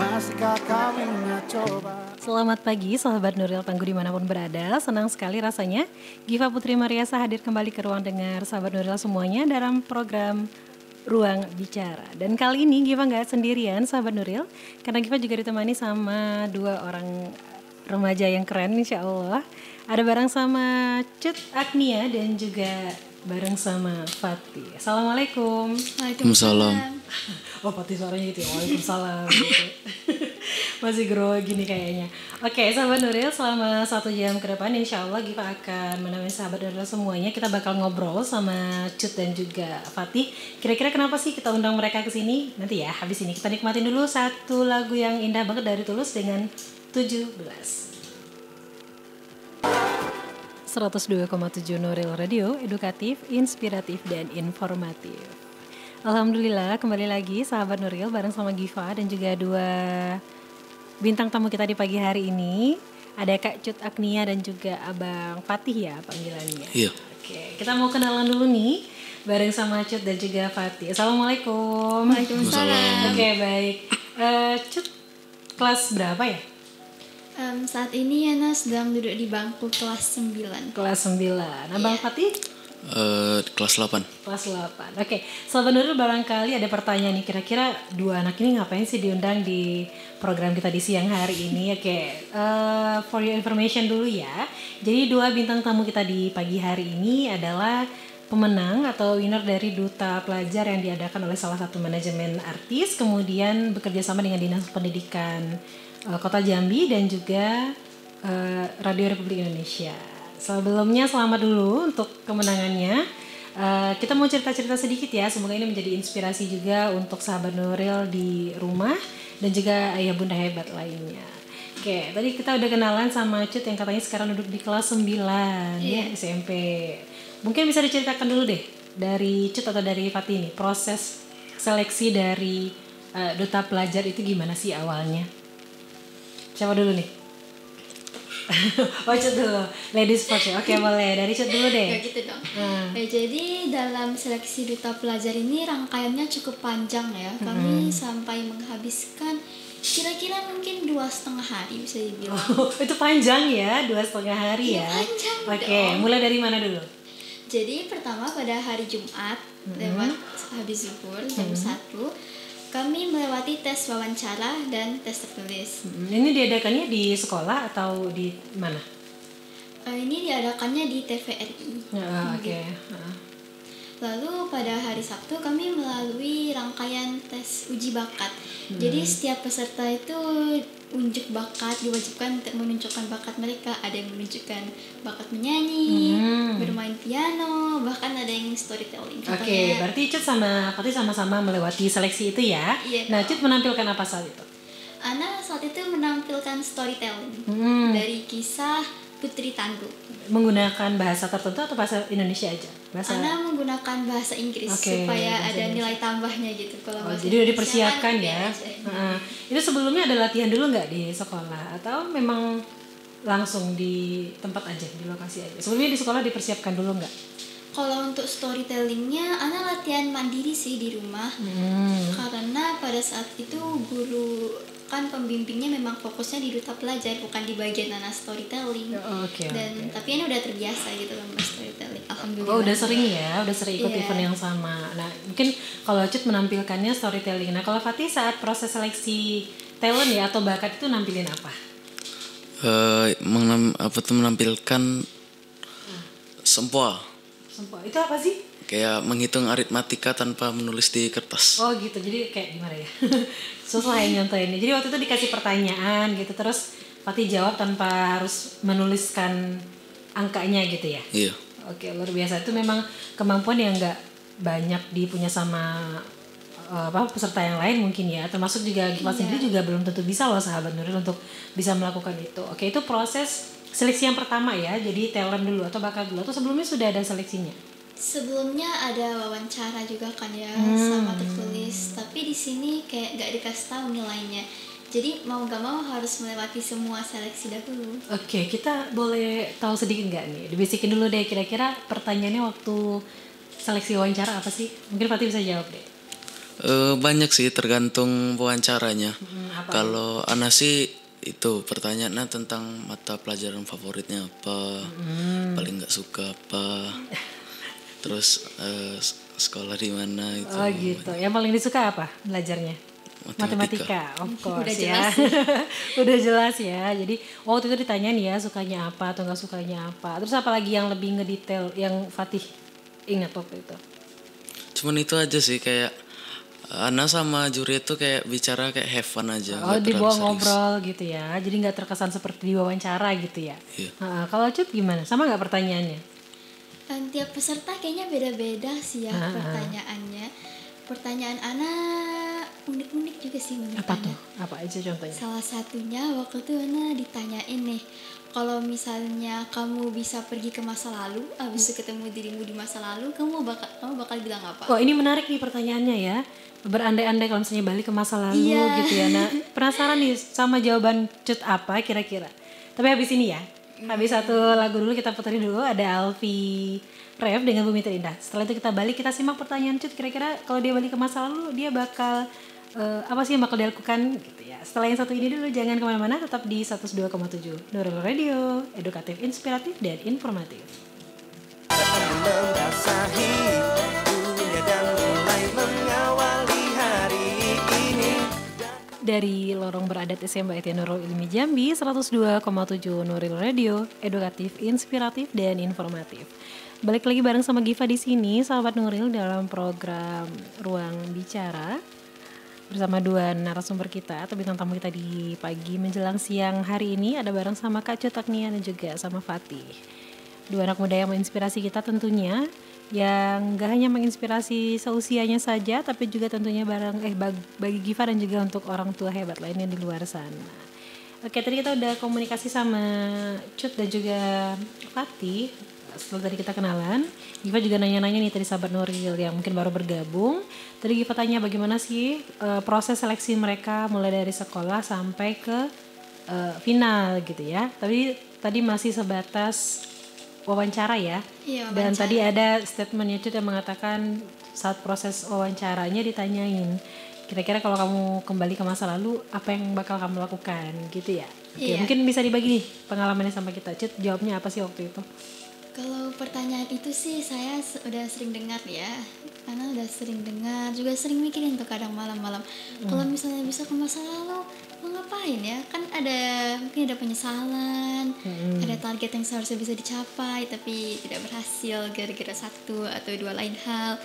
Masihkah kau ingat coba? Selamat pagi sahabat Nuril Tangguh dimanapun berada. Senang sekali rasanya Giva Putri Mariasa hadir kembali ke ruang dengar sahabat Nuril semuanya dalam program Ruang Bicara. Dan kali ini Giva gak sendirian sahabat Nuril, karena Giva juga ditemani sama dua orang remaja yang keren insya Allah. Ada bareng sama Cut Agnia dan juga bareng sama Fatih. Assalamualaikum. Waalaikumsalam. Oh Fatih suaranya gitu ya, waalaikumsalam gitu. Masih grogi nih kayaknya. Oke sahabat Nuril, selama 1 jam ke depan insya Allah Giva akan menemani sahabat Nuril semuanya. Kita bakal ngobrol sama Cut dan juga Fatih. Kira-kira kenapa sih kita undang mereka ke sini? Nanti ya habis ini kita nikmatin dulu satu lagu yang indah banget dari Tulus dengan 17. 102,7 Nuril Radio, edukatif, inspiratif, dan informatif. Alhamdulillah kembali lagi sahabat Nuril bareng sama Giva dan juga dua bintang tamu kita di pagi hari ini. Ada Kak Cut Agnia dan juga Abang Fatih ya panggilannya. Iya. Oke, kita mau kenalan dulu nih bareng sama Cut dan juga Fatih. Assalamualaikum. Waalaikumsalam. Oke baik. Cut kelas berapa ya? Saat ini Yana sedang duduk di bangku kelas 9. Kelas 9. Abang Fatih? Kelas 8. Kelas 8. Oke, sahabat Nuril barangkali ada pertanyaan nih, kira-kira dua anak ini ngapain sih diundang di program kita di siang hari ini? Oke, for your information dulu ya. Jadi dua bintang tamu kita di pagi hari ini adalah pemenang atau winner dari Duta Pelajar yang diadakan oleh salah satu manajemen artis, kemudian bekerja sama dengan Dinas Pendidikan Kota Jambi dan juga Radio Republik Indonesia. Sebelumnya selamat dulu untuk kemenangannya. Kita mau cerita-cerita sedikit ya. Semoga ini menjadi inspirasi juga untuk sahabat Nuril di rumah dan juga ayah bunda hebat lainnya. Oke, tadi kita udah kenalan sama Cut yang katanya sekarang duduk di kelas 9 ya SMP. Mungkin bisa diceritakan dulu deh dari Cut atau dari Fatih ini proses seleksi dari Duta Pelajar itu gimana sih awalnya? Siapa dulu nih? Oh Cut dulu, ladies first ya. Oke boleh, dari Cut dulu deh. Ya gitu dong. Jadi dalam seleksi Duta Pelajar ini rangkaiannya cukup panjang ya. Kami sampai menghabiskan kira-kira mungkin 2,5 hari bisa dibilang. Oh, itu panjang ya, 2,5 hari ya. Panjang Oke, dong. mulai dari mana dulu? Jadi pertama pada hari Jumat lewat habis zuhur jam 1 kami melewati tes wawancara dan tes tertulis. Ini diadakannya di sekolah atau di mana? Ini diadakannya di TVRI. Oke. Lalu pada hari Sabtu kami melalui rangkaian tes uji bakat. Jadi setiap peserta itu unjuk bakat, diwajibkan untuk menunjukkan bakat mereka. Ada yang menunjukkan bakat menyanyi, bermain piano, bahkan ada yang storytelling. Oke, berarti Cut sama Fatih sama-sama melewati seleksi itu ya. Iya. Nah, Cut menampilkan apa saat itu? Ana saat itu menampilkan storytelling dari kisah Putri Tangguh. Menggunakan bahasa tertentu atau bahasa Indonesia aja? Ana menggunakan bahasa Inggris supaya bahasa ada Inggris. nilai tambahnya gitu. Kalau bahasa Jadi udah Indonesia dipersiapkan kan ya. biasa. Itu sebelumnya ada latihan dulu nggak di sekolah atau memang langsung di tempat aja, di lokasi aja? Sebelumnya di sekolah dipersiapkan dulu nggak? Kalau untuk storytellingnya, Ana latihan mandiri sih di rumah. Karena pada saat itu guru kan pembimbingnya memang fokusnya di Duta Pelajar, bukan di bagian Ana storytelling. Tapi Ana udah terbiasa gitu sama storytelling. Alhamdulillah. Oh udah sering ya, udah sering ikut Iya. event yang sama. Nah mungkin kalau Cut menampilkannya storytelling. Nah kalau Fatih saat proses seleksi talent ya atau bakat itu nampilin apa? Menampilkan sempoa. Itu apa sih? Kayak menghitung aritmatika tanpa menulis di kertas. Oh gitu, jadi kayak gimana ya? Susah ya nyontoinnya. Jadi waktu itu dikasih pertanyaan gitu, terus Fatih jawab tanpa harus menuliskan angkanya gitu ya? Iya. Oke, luar biasa. Itu memang kemampuan yang nggak banyak dipunya sama peserta yang lain mungkin ya. Termasuk juga Giva sendiri juga belum tentu bisa loh sahabat Nuril untuk bisa melakukan itu. Oke, itu proses seleksi yang pertama ya. Jadi talent dulu atau bakat dulu. Atau sebelumnya sudah ada seleksinya? Sebelumnya ada wawancara juga kan ya sama tertulis, tapi di sini kayak gak dikasih tahu nilainya. Jadi mau gak mau harus melewati semua seleksi dahulu. Oke, kita boleh tahu sedikit nggak nih? Dibisikin dulu deh kira-kira pertanyaannya waktu seleksi wawancara apa sih? Mungkin Fatih bisa jawab deh. Banyak sih tergantung wawancaranya. Apa? Kalau Ana sih itu pertanyaannya tentang mata pelajaran favoritnya apa, paling nggak suka apa, terus sekolah di mana itu. Oh gitu. Yang paling disuka apa belajarnya? Matematika, of course Udah ya. jelas. Udah jelas ya. Jadi waktu itu ditanyain ya sukanya apa atau nggak sukanya apa. Terus apalagi yang lebih ngedetail yang Fatih ingat waktu itu? Cuman itu aja sih, kayak Ana sama juri itu kayak bicara kayak have fun aja. Oh nggak dibawa terlalu serius. ngobrol gitu ya. Jadi nggak terkesan seperti diwawancara gitu ya. Iya. Kalau Cut gimana? Sama nggak pertanyaannya? Tiap peserta kayaknya beda-beda sih ya pertanyaannya. Pertanyaan Ana unik-unik juga sih menurut Apa Ana. tuh? Apa aja contohnya? Salah satunya waktu itu Ana ditanyain nih, kalau misalnya kamu bisa pergi ke masa lalu, abis itu ketemu dirimu di masa lalu, kamu bakal bilang apa? Oh ini menarik nih pertanyaannya ya. Berandai-andai kalau misalnya balik ke masa lalu Iya. gitu ya. Nah penasaran nih sama jawaban Cut apa kira-kira. Tapi habis ini ya. Habis satu lagu dulu kita puterin dulu. Ada Alfi Rev dengan Bumi Terindah. Setelah itu kita balik, kita simak pertanyaan Cut. Kira-kira kalau dia balik ke masa lalu dia bakal apa sih yang bakal dilakukan gitu ya. Setelah yang satu ini dulu jangan kemana-mana. Tetap di 102,7 Nurul Radio. Edukatif, inspiratif, dan informatif. Membasahi dunia dan mulai mengawali hari ini. Dari lorong beradat SMA ITN Nurul Ilmi Jambi 102,7 Nuril Radio, edukatif, inspiratif, dan informatif. Balik lagi bareng sama Giva di sini, sahabat Nuril, dalam program Ruang Bicara bersama dua narasumber kita atau bintang tamu kita di pagi menjelang siang hari ini. Ada bareng sama Kak Cut Agnia dan juga sama Fatih. Dua anak muda yang menginspirasi kita tentunya, yang gak hanya menginspirasi seusianya saja, tapi juga tentunya bagi Giva dan juga untuk orang tua hebat lainnya di luar sana. Oke, tadi kita udah komunikasi sama Cut dan juga Fatih. Setelah tadi kita kenalan, Giva juga nanya-nanya nih tadi sahabat Nuril yang mungkin baru bergabung. Tadi Giva tanya bagaimana sih proses seleksi mereka mulai dari sekolah sampai ke final gitu ya. Tapi tadi masih sebatas wawancara ya. Iya, Dan wawancara. tadi ada statementnya Cut yang mengatakan saat proses wawancaranya ditanyain, kira-kira kalau kamu kembali ke masa lalu apa yang bakal kamu lakukan gitu ya. Oke, Iya. mungkin bisa dibagi nih pengalamannya sama kita. Cut, jawabnya apa sih waktu itu? Kalau pertanyaan itu sih saya udah sering dengar ya, karena udah sering dengar, juga sering mikirin tuh kadang malam-malam. Kalau misalnya bisa ke masa lalu, mau ngapain ya? Kan mungkin ada penyesalan, ada target yang seharusnya bisa dicapai tapi tidak berhasil gara-gara satu atau dua lain hal.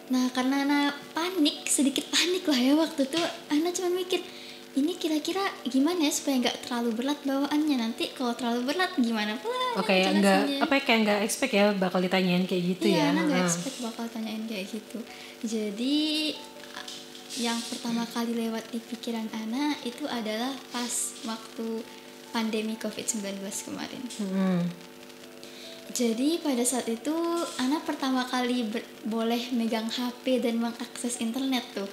Nah karena Ana sedikit panik lah ya waktu itu, Ana cuma mikir, ini kira-kira gimana ya supaya nggak terlalu berat bawaannya, nanti kalau terlalu berat gimana pula Oke, jelasinnya. kayak nggak expect ya bakal ditanyain kayak gitu ya. Iya, Ana nggak expect bakal tanyain kayak gitu. Jadi yang pertama kali lewat di pikiran Ana itu adalah pas waktu pandemi COVID-19 kemarin. Jadi pada saat itu Ana pertama kali boleh megang HP dan mengakses internet tuh.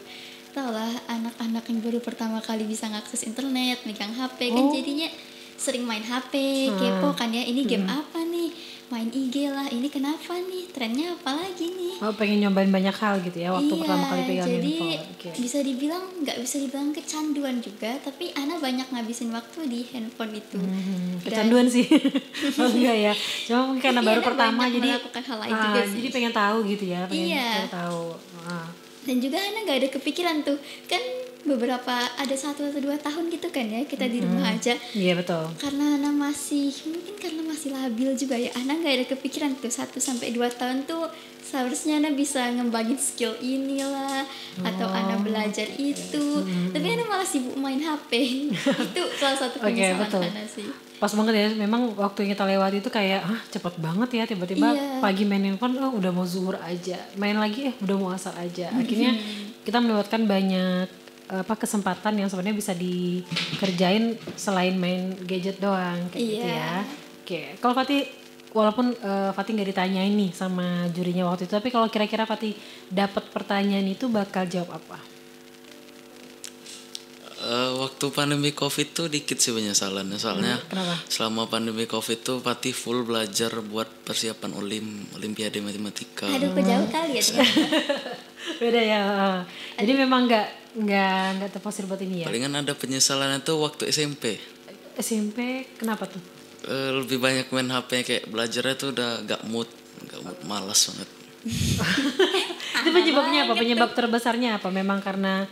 Tau lah anak-anak yang baru pertama kali bisa ngakses internet, megang HP kan jadinya sering main HP, kepo kan ya, ini game apa nih, main IG lah, ini kenapa nih, trennya apa lagi nih. Oh, pengen nyobain banyak hal gitu ya waktu pertama kali pegang jadi handphone. Oke. nggak bisa dibilang kecanduan juga, tapi Ana banyak ngabisin waktu di handphone itu. Kecanduan sih. Oh enggak ya. Cuma mungkin karena Tapi baru Ana pertama banyak jadi melakukan hal lain juga sih. Jadi pengen tahu gitu ya, pengen Iya. tahu. Dan juga Ana nggak ada kepikiran tuh, kan ada 1 atau 2 tahun gitu kan ya kita di rumah aja. Iya betul. Karena Ana mungkin karena masih labil juga ya, Ana nggak ada kepikiran tuh 1-2 tahun tuh seharusnya Ana bisa ngembangin skill inilah atau Ana belajar itu. Tapi Ana malah sibuk main HP. Itu salah satu penyesalan betul. Ana sih. Pas banget ya, memang waktu yang kita lewati itu kayak cepet banget ya, tiba-tiba Iya. pagi main handphone udah mau zuhur aja, main lagi udah mau asar aja. Akhirnya kita melewatkan banyak kesempatan yang sebenarnya bisa dikerjain selain main gadget doang kayak gitu ya. Oke, kalau Fatih, walaupun Fatih nggak ditanyain nih sama jurinya waktu itu, tapi kalau kira-kira Fatih dapat pertanyaan itu bakal jawab apa? Waktu pandemi COVID tuh dikit sih penyesalannya, soalnya Kenapa? selama pandemi COVID tuh Fatih full belajar buat persiapan Olimpiade Matematika. Aduh, kok jauh kali ya. Beda ya. Jadi memang nggak terforsir buat ini ya. Palingan ada penyesalannya tuh waktu SMP. SMP kenapa tuh? Lebih banyak main HP, kayak belajarnya tuh udah gak mood, malas banget. Itu penyebabnya apa? Penyebab terbesarnya apa? Memang karena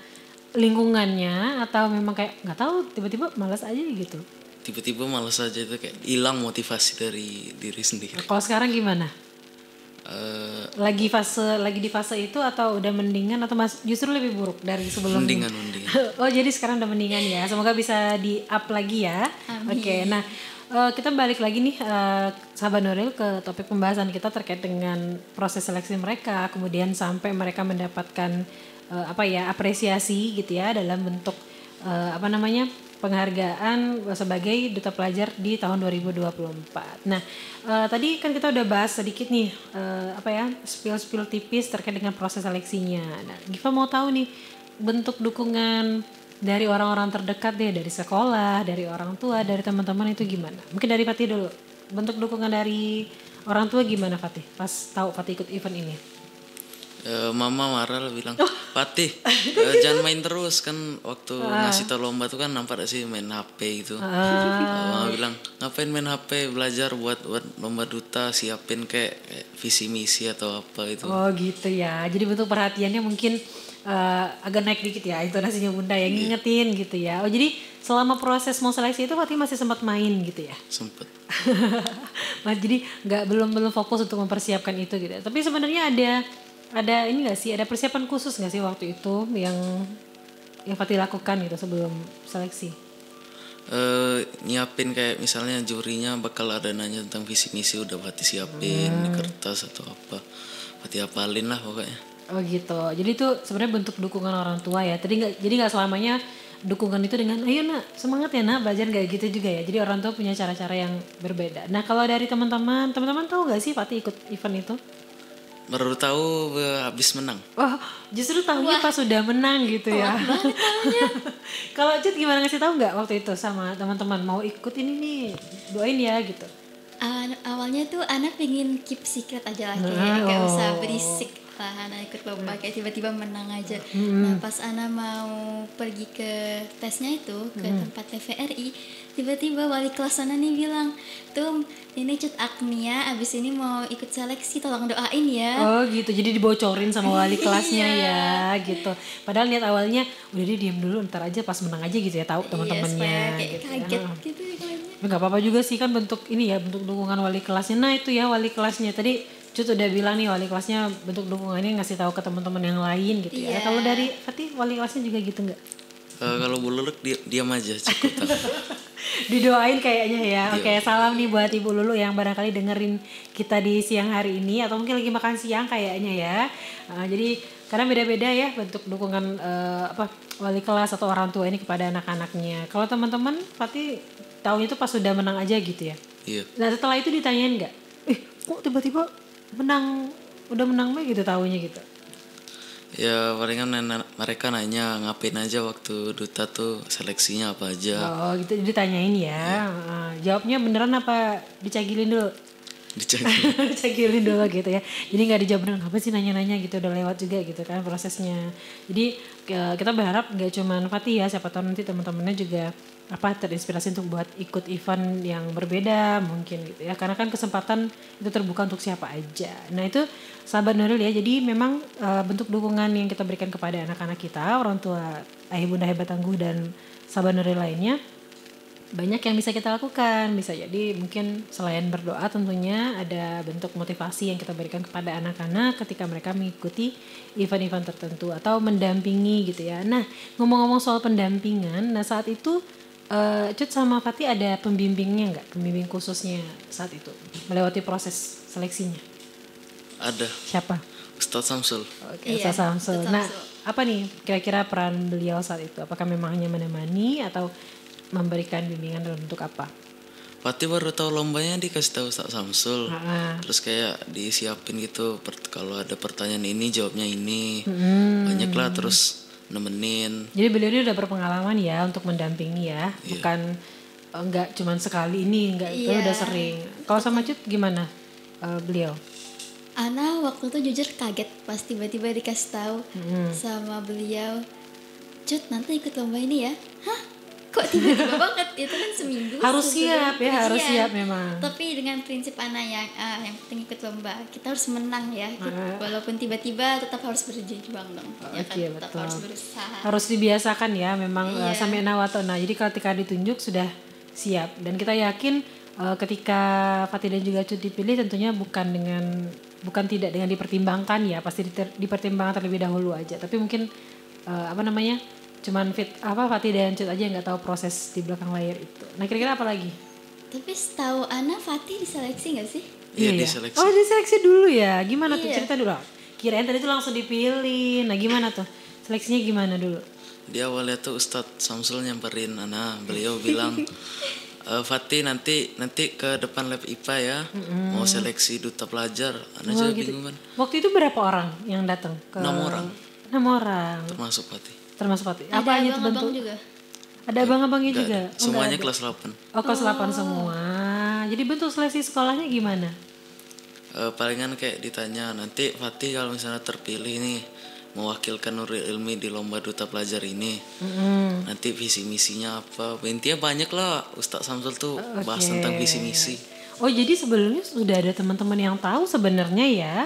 lingkungannya atau memang kayak nggak tahu tiba-tiba malas aja gitu? Tiba-tiba malas aja, itu kayak hilang motivasi dari diri sendiri. Kalau sekarang gimana? Lagi di fase itu atau udah mendingan atau justru lebih buruk dari sebelumnya? Mendingan. Oh jadi sekarang udah mendingan ya. Semoga bisa di up lagi ya. Oke, nah kita balik lagi nih sahabat Nuril ke topik pembahasan kita terkait dengan proses seleksi mereka, kemudian sampai mereka mendapatkan apresiasi gitu ya dalam bentuk penghargaan sebagai duta pelajar di tahun 2024. Nah, tadi kan kita udah bahas sedikit nih spill tipis terkait dengan proses seleksinya. Nah, Giva mau tahu nih bentuk dukungan dari orang-orang terdekat deh, dari sekolah, dari orang tua, dari teman-teman itu gimana? Mungkin dari Fatih dulu. Bentuk dukungan dari orang tua gimana Fatih? Pas tahu Fatih ikut event ini? Mama marah bilang, Fatih jangan main terus, kan waktu ngasih tau lomba tuh kan nampak sih main HP gitu. Mama bilang, ngapain main HP, belajar buat lomba duta, siapin kayak visi misi atau apa itu. Oh gitu ya, jadi bentuk perhatiannya mungkin agak naik dikit ya intonasinya Bunda yang ngingetin gitu ya. Oh jadi selama proses mau seleksi itu Fatih masih sempat main gitu ya? Sempet. Jadi belum fokus untuk mempersiapkan itu gitu. Tapi sebenarnya ada ini nggak sih, ada persiapan khusus nggak sih waktu itu yang Fatih lakukan gitu sebelum seleksi? Nyiapin kayak misalnya jurinya bakal ada nanya tentang visi misi, udah Fatih siapin di kertas atau apa, Fatih hafalin lah pokoknya. Oh gitu, jadi itu sebenarnya bentuk dukungan orang tua ya. Jadi nggak selamanya dukungan itu dengan ayo nak semangat ya nak belajar, nggak gitu juga ya. Jadi orang tua punya cara-cara yang berbeda. Nah kalau dari teman-teman tahu nggak sih Fatih ikut event itu? Baru tahu habis menang. Oh, justru tahunya pas sudah menang gitu ya. Kalau Cut gimana, ngasih tahu nggak waktu itu sama teman-teman mau ikut ini nih, doain ya gitu. Awalnya tuh anak pengen keep secret aja lah, kayak gak usah berisik lah, anak ikut lomba kayak tiba-tiba menang aja. Nah pas anak mau pergi ke tesnya itu ke tempat TVRI, tiba-tiba wali kelas sana nih bilang, tuh ini Cut Agnia abis ini mau ikut seleksi, tolong doain ya. Oh gitu, jadi dibocorin sama wali kelasnya ya gitu. Padahal niat awalnya udah dia diem dulu, ntar aja pas menang aja gitu ya, tahu teman-temannya kayak gitu. kaget gitu ya. Gak apa-apa juga sih, kan bentuk ini ya, bentuk dukungan wali kelasnya. Nah itu ya wali kelasnya tadi Cut udah bilang nih, wali kelasnya bentuk dukungannya ngasih tahu ke teman-teman yang lain gitu ya. Kalau dari Fatih wali kelasnya juga gitu nggak? Kalau Bu Luluk diam aja cukup. Didoain kayaknya ya. Oke, salam nih buat Ibu Lulu yang barangkali dengerin kita di siang hari ini atau mungkin lagi makan siang kayaknya ya. Jadi karena beda-beda ya bentuk dukungan wali kelas atau orang tua ini kepada anak-anaknya. Kalau teman-teman Fatih tahu itu pas sudah menang aja gitu ya. Iya. Nah setelah itu ditanyain nggak? Kok tiba-tiba menang, udah menang mah gitu taunya gitu? Ya palingan mereka nanya ngapain aja waktu duta tuh, seleksinya apa aja. Oh gitu, ditanyain ya. Jawabnya beneran apa dicagilin dulu? Dicagilin dulu gitu ya. Jadi nggak dijawab beneran, apa sih nanya-nanya gitu, udah lewat juga gitu kan prosesnya. Jadi kita berharap nggak cuma Fatih ya, siapa tahu nanti teman-temannya juga terinspirasi untuk buat ikut event yang berbeda mungkin gitu ya, karena kan kesempatan itu terbuka untuk siapa aja. Nah itu sahabat Nuril ya, jadi memang bentuk dukungan yang kita berikan kepada anak-anak kita, orang tua, ayah bunda hebat tangguh dan sahabat Nuril lainnya, banyak yang bisa kita lakukan. Bisa jadi mungkin selain berdoa tentunya ada bentuk motivasi yang kita berikan kepada anak-anak ketika mereka mengikuti event-event tertentu atau mendampingi gitu ya. Nah ngomong-ngomong soal pendampingan, nah saat itu Cut sama Fatih ada pembimbingnya nggak? Pembimbing khususnya saat itu melewati proses seleksinya? Ada. Siapa? Ustadz Samsul. Oke, Ustadz Samsul. Nah apa nih kira-kira peran beliau saat itu? Apakah memang hanya menemani atau memberikan bimbingan dalam bentuk apa? Fatih baru tahu lombanya dikasih tahu Ustadz Samsul. Terus kayak disiapin gitu, kalau ada pertanyaan ini jawabnya ini. Banyak lah, terus nemenin. Jadi beliau ini udah berpengalaman ya untuk mendampingi ya, bukan enggak cuman sekali ini, enggak, tapi udah sering. Kalau sama Cut gimana beliau? Ana waktu itu jujur kaget pas tiba-tiba dikasih tahu sama beliau, Cut nanti ikut lomba ini ya. Hah? Kok tiba-tiba banget? Itu kan seminggu. Harus sebelum siap ya, harus ujian. siap memang. Tapi dengan prinsip Ana yang penting ikut lomba, kita harus menang ya. Walaupun tiba-tiba tetap harus berjuang dong. Ya kan? Oke, Tetap betul. harus berusaha. Harus dibiasakan ya memang Iya. sampai nawatona. Jadi ketika ditunjuk sudah siap dan kita yakin ketika Fatih dan juga Cut dipilih tentunya bukan tidak dengan dipertimbangkan ya, pasti dipertimbangkan terlebih dahulu aja. Tapi mungkin cuman Fatih dan Cut aja yang nggak tahu proses di belakang layar itu. Nah kira-kira apa lagi? Tapi setahu Ana Fatih diseleksi nggak sih? Iya, ya? diseleksi. Oh diseleksi dulu ya. Gimana tuh Iya. cerita dulu? Kirain tadi tuh langsung dipilih. Nah gimana tuh? Seleksinya gimana dulu? Di awalnya tuh Ustadz Samsul nyamperin Ana, beliau bilang Fatih nanti ke depan lab IPA ya, mau seleksi duta pelajar. Ana juga bingung kan. Waktu itu berapa orang yang datang? 6 orang 6 orang. termasuk Fatih. Termasuk Fatih. Ada Apa aja tuh abang-abang bentuk? juga. Ada abang-abangnya Nggak juga. ada. Semuanya kelas 8. Oh kelas 8 semua. Jadi bentuk seleksi sekolahnya gimana? Palingan kayak ditanya nanti Fatih kalau misalnya terpilih nih mewakilkan Nurul Ilmi di lomba duta pelajar ini, nanti visi misinya apa? Intinya banyak lah. Ustadz Samsul tuh bahas tentang visi misi. Oh jadi sebelumnya sudah ada teman-teman yang tahu sebenarnya ya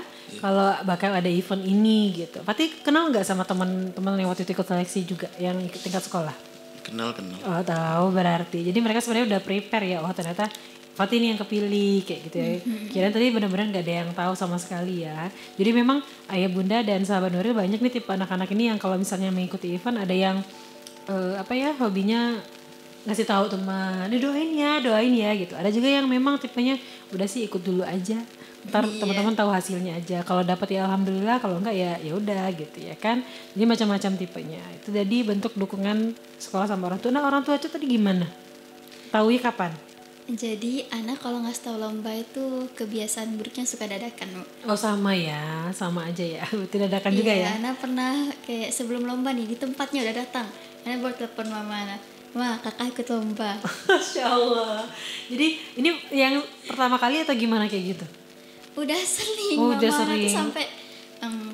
kalau bakal ada event ini gitu. Fatih kenal nggak sama teman-teman yang waktu itu ikut seleksi juga yang ikut tingkat sekolah? Kenal. Oh tahu berarti. Jadi mereka sebenarnya udah prepare ya. Oh ternyata Fatih ini yang kepilih kayak gitu ya. Kirain tadi benar-benar nggak ada yang tahu sama sekali ya. Jadi memang ayah bunda dan sahabat Nuril banyak nih tipe anak-anak ini yang kalau misalnya mengikuti event ada yang hobinya ngasih tahu teman, doain ya gitu. Ada juga yang memang tipenya udah sih ikut dulu aja. Ntar teman-teman tahu hasilnya aja. Kalau dapat ya alhamdulillah, kalau enggak ya udah gitu ya kan. Jadi macam-macam tipenya. Itu jadi bentuk dukungan sekolah sama orang tua. Nah orang tua itu tadi gimana? Taunya kapan? Jadi Ana kalau nggak tahu lomba itu kebiasaan buruknya suka dadakan. Oh sama ya, sama aja ya. Tidak dadakan juga ya. Ana pernah kayak sebelum lomba nih di tempatnya udah datang. Ana baru telepon mama Ana. Wah kakak ikut lomba. Masya Allah. Jadi ini yang pertama kali atau gimana kayak gitu? Udah sering. Oh, mama udah Ana sering. tuh sampai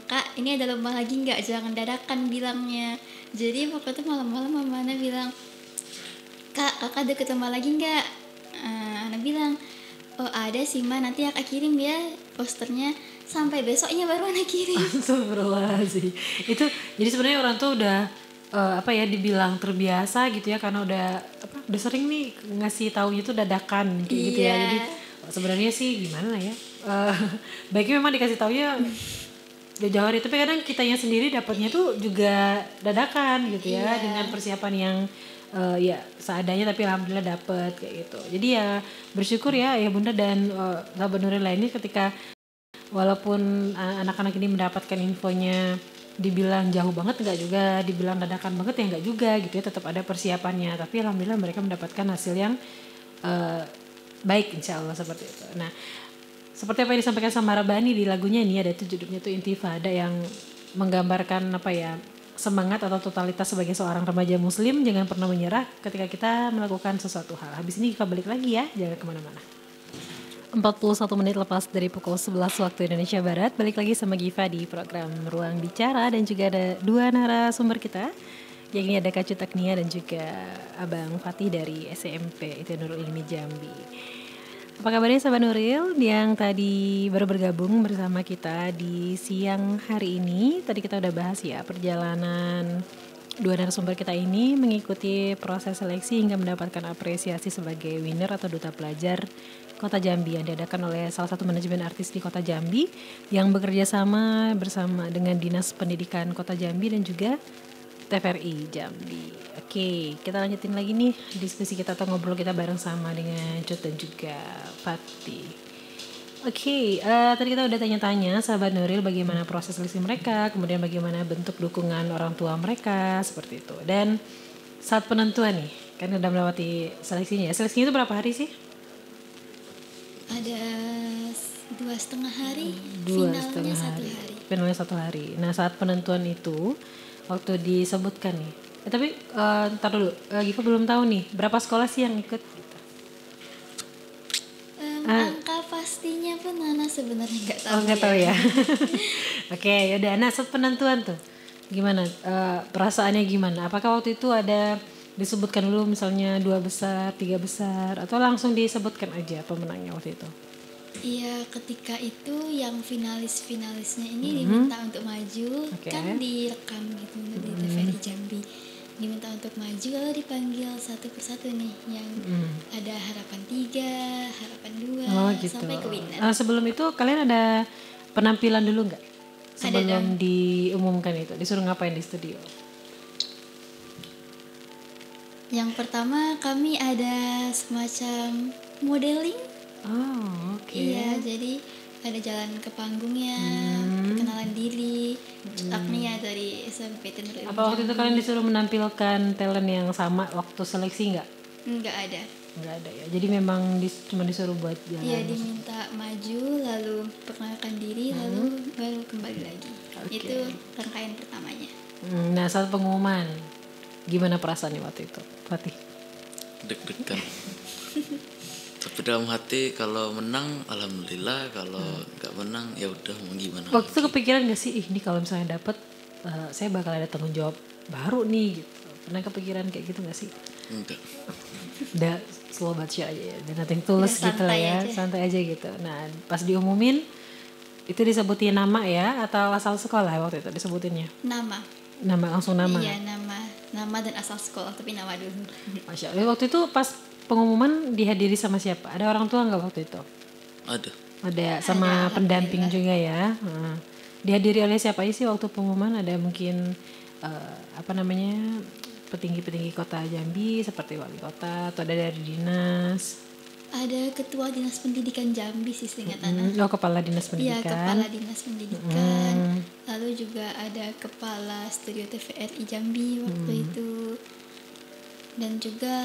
Kak ini ada lomba lagi nggak? Jangan dadakan bilangnya. Jadi waktu itu malam-malam mama Ana bilang, kakak ada ikut lomba lagi nggak? Ana bilang, oh ada sih ma, nanti kakak kirim ya posternya. Sampai besoknya baru Ana kirim. Astagfirullahaladzim. Itu jadi sebenarnya orang tuh udah dibilang terbiasa gitu ya karena udah sering nih ngasih taunya tuh dadakan kayak gitu ya. Jadi sebenarnya sih gimana ya? Baiknya memang dikasih taunya jauh-jauh hari, tapi kadang kitanya sendiri dapatnya tuh juga dadakan gitu ya dengan persiapan yang seadanya tapi alhamdulillah dapet kayak gitu. Jadi ya bersyukur ya bunda dan sahabat Nuril lainnya ketika walaupun anak-anak ini mendapatkan infonya dibilang jauh banget enggak juga, dibilang dadakan banget ya enggak juga gitu ya, tetap ada persiapannya, tapi alhamdulillah mereka mendapatkan hasil yang baik insya Allah seperti itu. Nah seperti apa yang disampaikan sama Rabani di lagunya ini ada tuh judulnya tuh Intifada yang menggambarkan semangat atau totalitas sebagai seorang remaja muslim, jangan pernah menyerah ketika kita melakukan sesuatu hal. Habis ini kita balik lagi ya, jangan kemana-mana. 41 menit lepas dari pukul 11 waktu Indonesia Barat, balik lagi sama Giva di program Ruang Bicara dan juga ada dua narasumber kita, yakni ada Kak Cut Agnia dan juga Abang Fatih dari SMP itu Nurul Ilmi Jambi. Apa kabarnya sahabat Nuril yang tadi baru bergabung bersama kita di siang hari ini? Tadi kita udah bahas ya perjalanan dua narasumber kita ini mengikuti proses seleksi hingga mendapatkan apresiasi sebagai winner atau duta pelajar Kota Jambi yang diadakan oleh salah satu manajemen artis di Kota Jambi yang bekerja sama bersama dengan Dinas Pendidikan Kota Jambi dan juga TVRI Jambi. Oke, kita lanjutin lagi nih diskusi kita atau ngobrol kita bareng sama dengan Cut dan juga Fatih. Oke, tadi kita udah tanya-tanya sahabat Nuril bagaimana proses seleksi mereka, kemudian bagaimana bentuk dukungan orang tua mereka, seperti itu. Dan saat penentuan nih, kan udah melewati seleksinya ya. Seleksinya itu berapa hari sih? Ada 2,5 hari, 2,5 finalnya 1 hari. hari. Finalnya 1 hari. Nah saat penentuan itu, waktu disebutkan nih, tapi ntar dulu, Giva belum tahu nih, berapa sekolah sih yang ikut? Angka pastinya pun Nana sebenarnya nggak tahu. Oh nggak tahu ya. Oke, yaudah. Nah saat penentuan tuh gimana? Perasaannya gimana? Apakah waktu itu ada disebutkan dulu misalnya 2 besar, 3 besar, atau langsung disebutkan aja pemenangnya waktu itu? Iya, ketika itu yang finalis-finalisnya ini diminta untuk maju, kan direkam gitu di TVRI Jambi. Diminta untuk maju lalu dipanggil satu persatu nih yang ada harapan 3, harapan 2 gitu. sampai ke winner. Sebelum itu kalian ada penampilan dulu nggak? Sebelum diumumkan itu disuruh ngapain di studio? Yang pertama kami ada semacam modeling. Oh, oke. Iya, jadi ada jalan ke panggungnya, perkenalan diri, cetaknya dari SMP Tenur Ilmu. Apa waktu itu kalian disuruh menampilkan talent yang sama waktu seleksi nggak? Enggak ada. Nggak ada ya. Jadi memang cuma disuruh buat jalan. Iya, diminta maju lalu perkenalkan diri lalu baru kembali lagi. Itu rangkaian pertamanya. Nah saat pengumuman gimana perasaannya waktu itu, Fatih? Deg-degan. Tapi dalam hati kalau menang alhamdulillah, kalau nggak menang ya udah mau gimana. Waktu itu kepikiran gak sih, ini kalau misalnya dapet saya bakal ada tanggung jawab baru nih gitu. Pernah kepikiran kayak gitu gak sih? Enggak. Udah slow baca aja ya, dan nothing tulus gitu lah ya, santai aja gitu. Nah pas diumumin itu disebutin nama ya atau asal sekolah waktu itu disebutinnya? Nama Langsung nama? Iya, nama dan asal sekolah, tapi nama dulu. Masya Allah. Waktu itu pas pengumuman dihadiri sama siapa? Ada orang tua nggak waktu itu? Ada sama pendamping juga ya. Dihadiri oleh siapa sih waktu pengumuman? Ada mungkin petinggi-petinggi kota Jambi seperti wali kota atau ada dari dinas? Ada ketua dinas pendidikan Jambi sih seingat Ana. Kepala dinas pendidikan. Iya, kepala dinas pendidikan. Lalu juga ada kepala studio TVRI Jambi waktu itu. Dan juga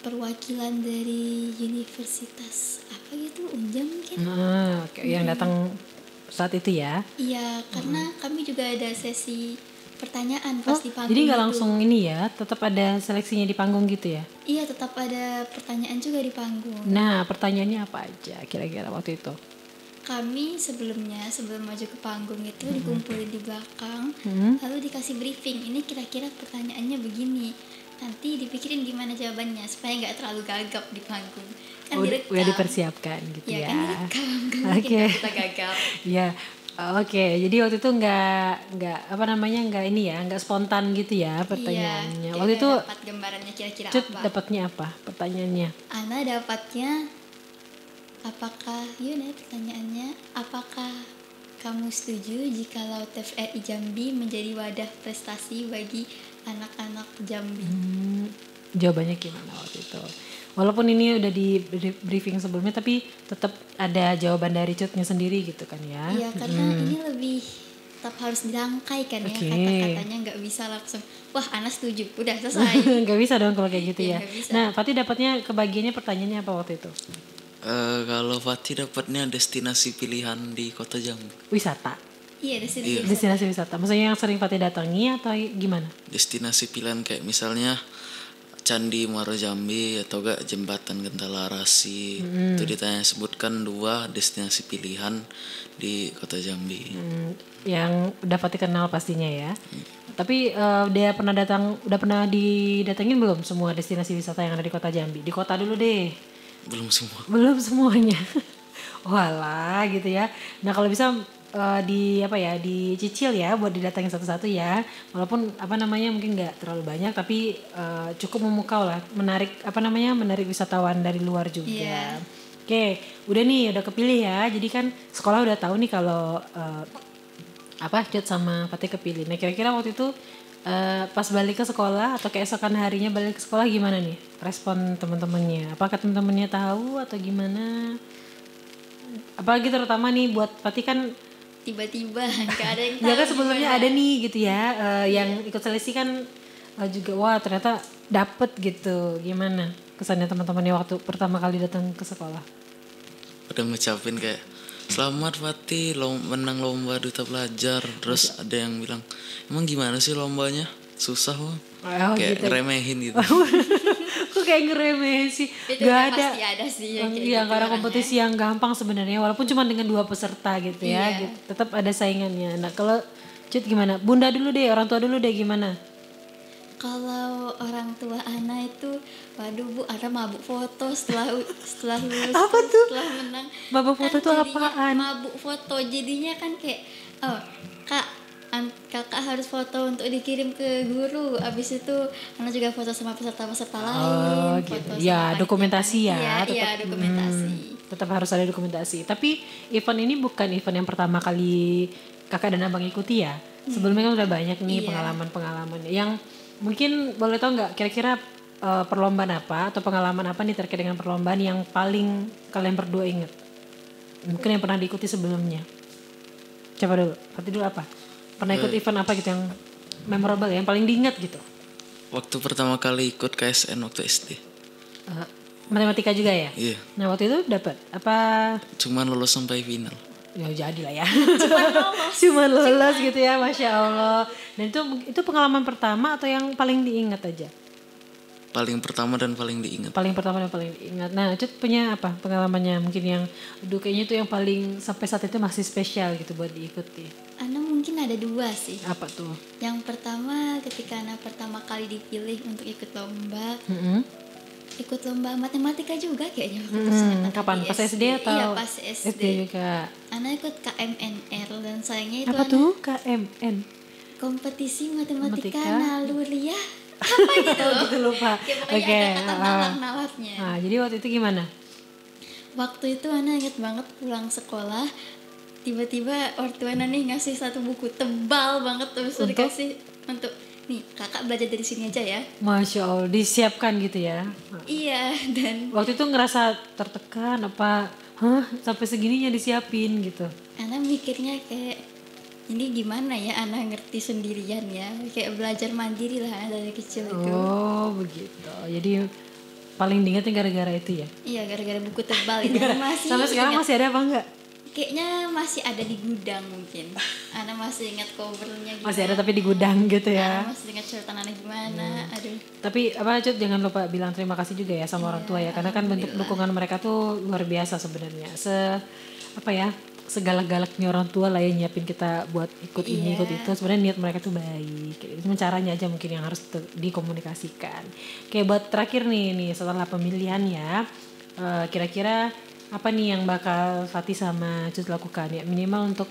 perwakilan dari universitas apa gitu, Unjam mungkin. Yang datang saat itu ya. Iya, karena kami juga ada sesi pertanyaan pas di panggung. Jadi nggak langsung ini ya, tetap ada seleksinya di panggung gitu ya? Iya, tetap ada pertanyaan juga di panggung. Nah, pertanyaannya apa aja kira-kira waktu itu? Kami sebelum maju ke panggung itu dikumpulin di belakang, lalu dikasih briefing. Ini kira-kira pertanyaannya begini. Nanti dipikirin gimana jawabannya supaya nggak terlalu gagap di panggung. Kan direkam. Udah dipersiapkan gitu ya. Kan direkam, Oke. Kita gagap. Ya. Oke, jadi waktu itu nggak spontan gitu ya pertanyaannya. Iya, waktu itu dapat gambarannya kira-kira Cut apa. dapatnya apa pertanyaannya? Ana dapatnya pertanyaannya, apakah kamu setuju jikalau TVRI Jambi menjadi wadah prestasi bagi anak-anak Jambi? Jawabannya gimana waktu itu? Walaupun ini udah di briefing sebelumnya, tapi tetap ada jawaban dari Cutnya sendiri gitu kan ya? Iya, karena ini lebih tetap harus dirangkai kan ya, kata-katanya nggak bisa langsung, wah Ana setuju, udah selesai. Nggak bisa dong kalau kayak gitu ya. Nggak bisa. Nah, Fatih dapatnya kebagiannya pertanyaannya apa waktu itu? Kalau Fatih dapatnya destinasi pilihan di kota Jambi. Wisata. Iya, destinasi. Destinasi wisata. Maksudnya yang sering Fatih datangi atau gimana? Destinasi pilihan kayak misalnya Candi Muaro Jambi atau gak Jembatan Gentala Rasi. Itu ditanya, sebutkan 2 destinasi pilihan di kota Jambi. Yang udah Fatih kenal pastinya ya. Tapi udah pernah didatengin belum semua destinasi wisata yang ada di kota Jambi? Di kota dulu deh. Belum semua. Belum semuanya. Walah gitu ya. Nah kalau bisa dicicil ya buat didatangin satu-satu ya. Walaupun mungkin nggak terlalu banyak, tapi cukup memukau lah, menarik wisatawan dari luar juga. Yeah. Oke, udah kepilih ya. Jadi kan sekolah udah tahu nih kalau Cut sama Fatih kepilih. Nah kira-kira waktu itu pas balik ke sekolah atau keesokan harinya balik ke sekolah gimana nih respon teman-temannya? Apakah teman-temannya tahu atau gimana? Apalagi terutama nih buat Fatih kan Tiba-tiba gak ada yang tahu. ya kan sebelumnya ada nih gitu ya, yang ikut seleksi kan juga wah ternyata dapet gitu. Gimana kesannya teman-temannya waktu pertama kali datang ke sekolah? Udah ngucapin kayak selamat Fatih menang lomba duta pelajar. Terus ada yang bilang, emang gimana sih lombanya? susah Bang. gitu. Kayak ngeremehin gitu. Kok kayak ngeremehin sih? Itu Gak udah ada. pasti ada sih yang kayak Iya, gitu karena orangnya. kompetisi yang gampang sebenarnya, walaupun cuma dengan 2 peserta gitu ya, Iya. gitu. Tetap ada saingannya. Nah kalau Cut gimana? Bunda dulu deh, orang tua dulu deh gimana? Kalau orang tua Ana itu, waduh Bu, Ana mabuk foto setelah lulus. Apa tuh? Setelah menang. Mabuk foto tuh jadinya apaan? Mabuk foto, jadinya kan kayak, oh kakak harus foto untuk dikirim ke guru. Abis itu Ana juga foto sama peserta-peserta lain. gitu. Foto Ya, sama dokumentasi ya. Iya, dokumentasi. Tetap harus ada dokumentasi. Tapi event ini bukan event yang pertama kali kakak dan abang ikuti ya. Sebelumnya kan udah banyak nih Iya. pengalaman-pengalaman yang mungkin boleh tahu nggak kira-kira perlombaan apa atau pengalaman apa nih terkait dengan perlombaan yang paling kalian berdua inget? Mungkin yang pernah diikuti sebelumnya. Coba dulu, Fatih dulu apa? Pernah ikut event apa gitu yang memorable ya, yang paling diingat gitu? Waktu pertama kali ikut KSN waktu SD. Matematika juga ya? Iya. Nah waktu itu dapat apa? Cuman lolos sampai final. Ya jadi lah ya. Cuma lolos gitu ya, Masya Allah. Dan itu pengalaman pertama atau yang paling diingat aja? Paling pertama dan paling diingat. Paling pertama dan paling diingat. Nah Cut punya apa pengalamannya mungkin yang aduh kayaknya itu yang paling sampai saat itu masih spesial gitu buat diikuti. Ana mungkin ada 2 sih. Apa tuh? Yang pertama ketika Ana pertama kali dipilih untuk ikut lomba. Ikut lomba matematika juga kayaknya waktu itu saya angkatan Kapan? di Pas SD atau? Iya pas SD. SD juga. Ana ikut KMNR dan sayangnya itu Apa Ana tuh KMN? kompetisi matematika Matematika. naluriah apa gitu Oh gitu lupa. Kayak pokoknya ada kata nalar-nalarnya. Nah jadi waktu itu gimana? Waktu itu Ana inget banget pulang sekolah tiba-tiba ortu Ana nih ngasih satu buku tebal banget terus Untuk? dikasih untuk nih kakak belajar dari sini aja ya. Masya Allah disiapkan gitu ya. Iya dan Waktu itu ngerasa tertekan apa? Hah sampai segininya disiapin gitu. Ana mikirnya kayak ini gimana ya Ana ngerti sendirian ya kayak belajar mandiri lah Ana dari kecil itu. Oh begitu. Jadi paling diingatnya gara-gara itu ya. Iya gara-gara buku tebal itu masih Sampai sekarang ingat. masih ada apa enggak? Kayaknya masih ada di gudang mungkin. Ana masih ingat covernya gimana. Masih ada tapi di gudang gitu ya. Ana masih ingat cerita Ana gimana. Aduh. Tapi apa Cut jangan lupa bilang terima kasih juga ya sama orang tua ya karena kan bentuk dukungan mereka tuh luar biasa sebenarnya. Segalak-galaknya orang tua lah ya nyiapin kita buat ikut ini ikut itu sebenarnya niat mereka tuh baik. Cuma caranya aja mungkin yang harus dikomunikasikan. Kayak buat terakhir nih setelah pemilihan ya kira-kira apa nih yang bakal Fatih sama Cut lakukan ya minimal untuk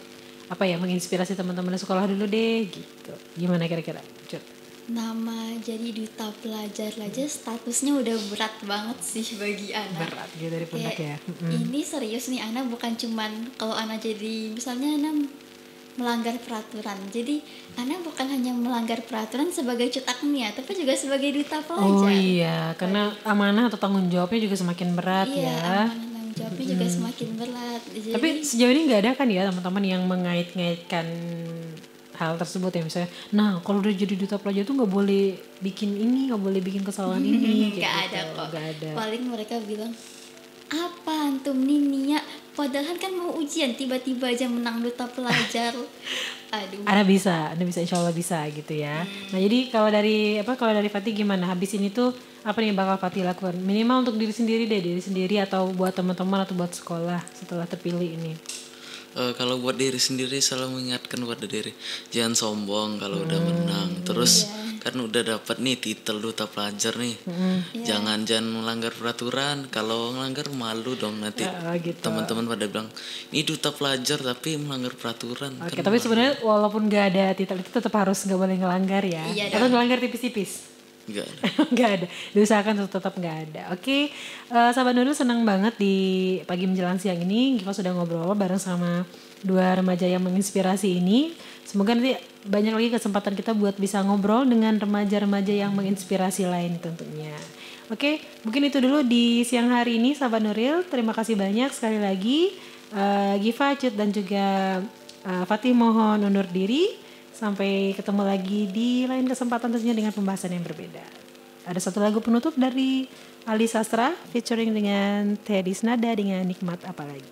apa ya menginspirasi teman-teman sekolah dulu deh gitu. Gimana kira-kira Cut? Nama jadi duta pelajar aja statusnya udah berat banget sih bagi Ana. Berat gitu dari pundak ya. Ini serius nih Ana bukan cuman kalau Ana jadi misalnya Ana melanggar peraturan. Jadi Ana bukan hanya melanggar peraturan sebagai cetak niat tapi juga sebagai duta pelajar. Oh iya, karena amanah atau tanggung jawabnya juga semakin berat Iya, ya. amanah tanggung jawabnya juga semakin berat. Jadi, Tapi sejauh ini nggak ada kan ya teman-teman yang mengait-ngaitkan hal tersebut ya misalnya. Nah kalau udah jadi duta pelajar tuh nggak boleh bikin ini, nggak boleh bikin kesalahan ini. nggak kayak ada gitu. kok. Nggak ada. Paling mereka bilang apa antum nih padahal kan mau ujian tiba-tiba aja menang duta pelajar. Aduh. Anda bisa insya Allah bisa gitu ya. Nah jadi kalau dari Fatih gimana? Habis ini tuh apa nih bakal Fatih lakukan? Minimal untuk diri sendiri atau buat teman-teman atau buat sekolah setelah terpilih ini. Kalau buat diri sendiri selalu mengingatkan pada diri jangan sombong kalau udah menang. Terus kan udah dapat nih titel duta pelajar nih. Jangan melanggar peraturan. Kalau melanggar malu dong nanti Gitu. teman-teman pada bilang ini duta pelajar tapi melanggar peraturan. Oke, tapi sebenarnya walaupun nggak ada titel itu tetap harus nggak boleh ngelanggar ya. Iya Atau ngelanggar tipis-tipis. Enggak ada. Nggak ada, diusahakan tetap nggak ada. Oke, sahabat Nurul senang banget di pagi menjelang siang ini Giva sudah ngobrol bareng sama 2 remaja yang menginspirasi ini. Semoga nanti banyak lagi kesempatan kita buat bisa ngobrol dengan remaja-remaja yang menginspirasi lain tentunya. Oke, mungkin itu dulu di siang hari ini sahabat Nuril. Terima kasih banyak sekali lagi Giva, Cut dan juga Fatih mohon undur diri. Sampai ketemu lagi di lain kesempatan tentunya dengan pembahasan yang berbeda. Ada satu lagu penutup dari Ali Sastra featuring dengan Teddy Snada dengan Nikmat Apalagi.